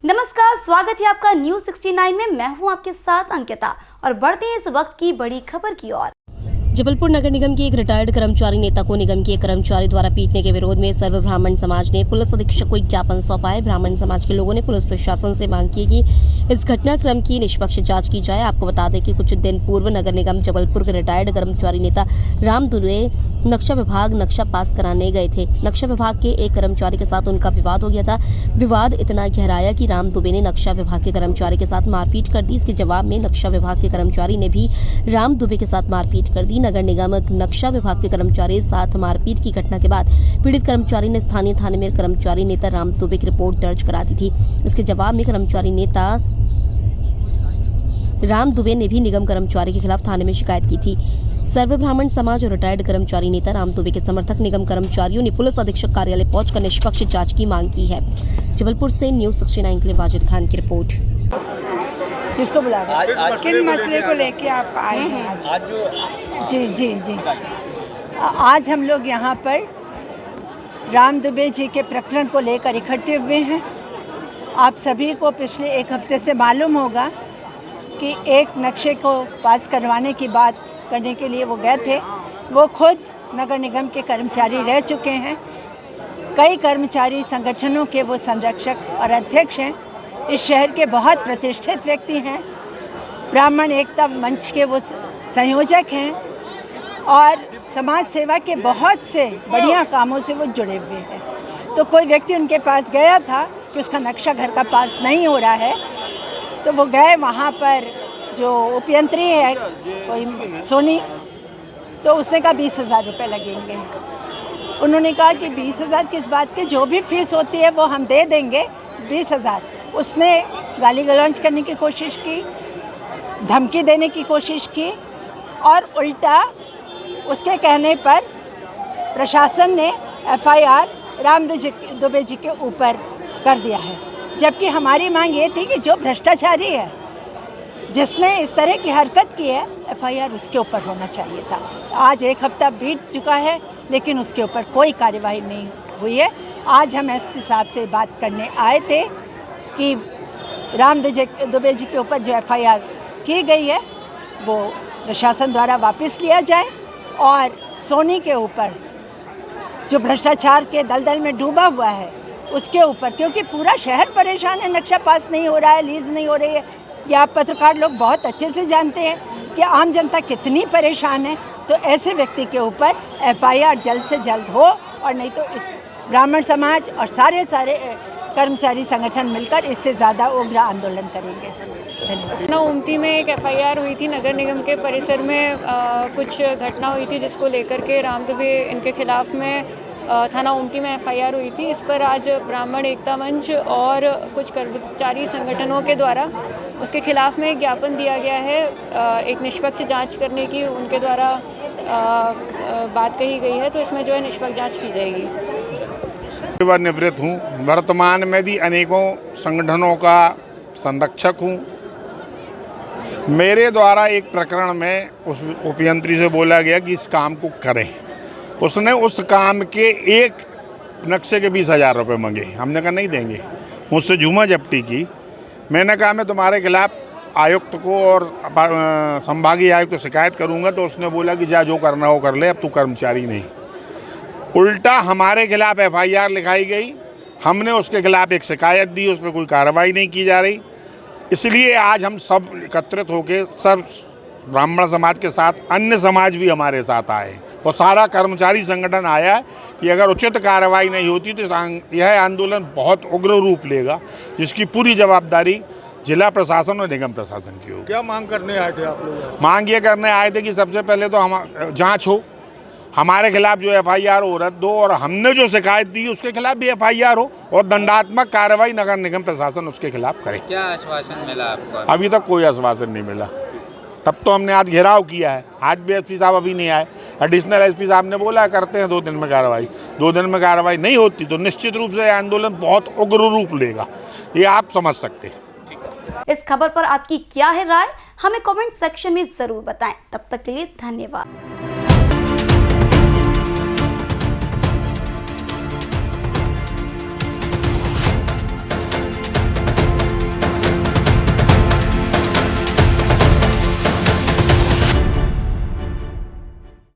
नमस्कार, स्वागत है आपका न्यूज 69 में। मैं हूं आपके साथ अंकिता और बढ़ते हैं इस वक्त की बड़ी खबर की ओर। जबलपुर नगर निगम के एक रिटायर्ड कर्मचारी नेता को निगम के एक कर्मचारी द्वारा पीटने के विरोध में सर्व ब्राह्मण समाज ने पुलिस अधीक्षक को एक ज्ञापन सौंपा है। ब्राह्मण समाज के लोगों ने पुलिस प्रशासन से मांग की कि इस घटनाक्रम की निष्पक्ष जांच की जाए। आपको बता दें कि कुछ दिन पूर्व नगर निगम जबलपुर के रिटायर्ड कर्मचारी नेता राम दुबे नक्शा विभाग नक्शा पास कराने गए थे। नक्शा विभाग के एक कर्मचारी के साथ उनका विवाद हो गया था। विवाद इतना गहराया कि राम दुबे ने नक्शा विभाग के कर्मचारी के साथ मारपीट कर दी। इसके जवाब में नक्शा विभाग के कर्मचारी ने भी राम दुबे के साथ मारपीट कर दी। नगर निगम नक्शा विभाग के कर्मचारी साथ मारपीट की घटना के बाद पीड़ित कर्मचारी ने स्थानीय थाने में कर्मचारी नेता राम दुबे की रिपोर्ट दर्ज करा दी थी। इसके जवाब में कर्मचारी नेता राम दुबे ने भी निगम कर्मचारी के खिलाफ थाने में शिकायत की थी। सर्व ब्राह्मण समाज और रिटायर्ड कर्मचारी नेता राम दुबे के समर्थक निगम कर्मचारियों ने पुलिस अधीक्षक कार्यालय पहुंचकर निष्पक्ष जांच की मांग की है। जबलपुर से न्यूज 69 के लिए वाजिद खान की रिपोर्ट। किसको बुला रहे हैं? किन मसले को लेके आप आए हैं आज? जी आज हम लोग यहाँ पर राम दुबे जी के प्रकरण को लेकर इकट्ठे हुए हैं। आप सभी को पिछले एक हफ्ते से मालूम होगा कि एक नक्शे को पास करवाने की बात करने के लिए वो गए थे। वो खुद नगर निगम के कर्मचारी रह चुके हैं। कई कर्मचारी संगठनों के वो संरक्षक और अध्यक्ष हैं। इस शहर के बहुत प्रतिष्ठित व्यक्ति हैं। ब्राह्मण एकता मंच के वो संयोजक हैं और समाज सेवा के बहुत से बढ़िया कामों से वो जुड़े हुए हैं। तो कोई व्यक्ति उनके पास गया था कि उसका नक्शा घर का पास नहीं हो रहा है, तो वो गए वहाँ पर जो उपयंत्री है कोई सोनी, तो उसने कहा 20,000 रुपये लगेंगे। उन्होंने कहा कि 20,000 किस बात की, जो भी फीस होती है वो हम दे देंगे 20,000। उसने गाली गलौज करने की कोशिश की, धमकी देने की कोशिश की और उल्टा उसके कहने पर प्रशासन ने FIR राम दुबे जी के ऊपर कर दिया है। जबकि हमारी मांग ये थी कि जो भ्रष्टाचारी है, जिसने इस तरह की हरकत की है, FIR उसके ऊपर होना चाहिए था। आज एक हफ्ता बीत चुका है लेकिन उसके ऊपर कोई कार्यवाही नहीं हुई है। आज हम SP साहब से बात करने आए थे कि राम दुबे जी के ऊपर जो FIR की गई है वो प्रशासन द्वारा वापस लिया जाए और सोनी के ऊपर जो भ्रष्टाचार के दलदल में डूबा हुआ है उसके ऊपर, क्योंकि पूरा शहर परेशान है, नक्शा पास नहीं हो रहा है, लीज नहीं हो रही है। ये आप पत्रकार लोग बहुत अच्छे से जानते हैं कि आम जनता कितनी परेशान है। तो ऐसे व्यक्ति के ऊपर FIR जल्द से जल्द हो और नहीं तो इस ब्राह्मण समाज और सारे कर्मचारी संगठन मिलकर इससे ज़्यादा उग्र आंदोलन करेंगे। उमती में एक FIR हुई थी नगर निगम के परिसर में। कुछ घटना हुई थी जिसको लेकर के राम दुबे इनके खिलाफ में थाना उमती में FIR हुई थी। इस पर आज ब्राह्मण एकता मंच और कुछ कर्मचारी संगठनों के द्वारा उसके खिलाफ में ज्ञापन दिया गया है। एक निष्पक्ष जांच करने की उनके द्वारा बात कही गई है, तो इसमें जो है निष्पक्ष जांच की जाएगी। निवृत्त हूँ, वर्तमान में भी अनेकों संगठनों का संरक्षक हूँ। मेरे द्वारा एक प्रकरण में उस उपयंत्री से बोला गया कि इस काम को करें। उसने उस काम के एक नक्शे के 20,000 रुपये मांगे। हमने कहा नहीं देंगे। मुझसे झूमा झपटी की। मैंने कहा मैं तुम्हारे खिलाफ आयुक्त को और संभागीय आयुक्त को शिकायत करूँगा। तो उसने बोला कि जा जो करना हो कर ले, अब तू कर्मचारी नहीं। उल्टा हमारे खिलाफ FIR लिखाई गई। हमने उसके खिलाफ एक शिकायत दी, उस पर कोई कार्रवाई नहीं की जा रही। इसलिए आज हम सब एकत्रित होकर सब ब्राह्मण समाज के साथ अन्य समाज भी हमारे साथ आए और सारा कर्मचारी संगठन आया है कि अगर उचित कार्रवाई नहीं होती तो यह आंदोलन बहुत उग्र रूप लेगा, जिसकी पूरी जवाबदारी जिला प्रशासन और निगम प्रशासन की होगी। क्या मांग करने आए थे आप लोग? मांग ये करने आए थे कि सबसे पहले तो हम जाँच हो, हमारे खिलाफ जो FIR हो रद्द हो और हमने जो शिकायत दी उसके खिलाफ भी FIR हो और दंडात्मक कार्रवाई नगर निगम प्रशासन उसके खिलाफ करे। क्या आश्वासन मिला आपको? अभी तक कोई आश्वासन नहीं मिला। तब तो हमने आज घेराव किया है। आज भी SP साहब अभी नहीं आए। एडिशनल SP साहब ने बोला करते हैं 2 दिन में कार्रवाई। 2 दिन में कार्रवाई नहीं होती तो निश्चित रूप से आंदोलन बहुत उग्र रूप लेगा, ये आप समझ सकते हैं। इस खबर पर आपकी क्या है राय, हमें कमेंट सेक्शन में जरूर बताएं। तब तक के लिए धन्यवाद।